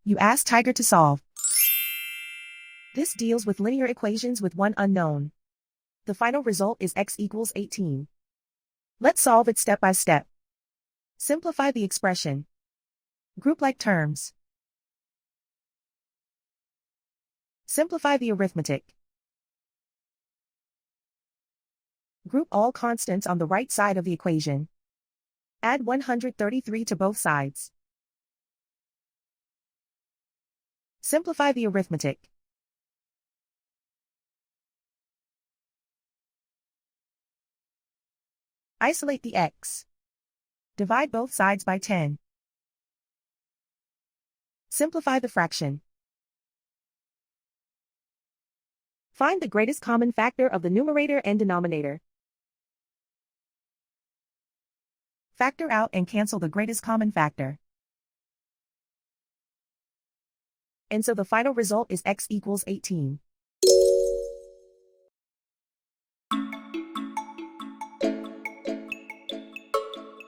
You ask Tiger to solve. This deals with linear equations with one unknown. The final result is x equals 18. Let's solve it step by step. Simplify the expression. Group like terms. Simplify the arithmetic. Group all constants on the right side of the equation. Add 133 to both sides. Simplify the arithmetic. Isolate the x. Divide both sides by 10. Simplify the fraction. Find the greatest common factor of the numerator and denominator. Factor out and cancel the greatest common factor. And so the final result is x equals 18.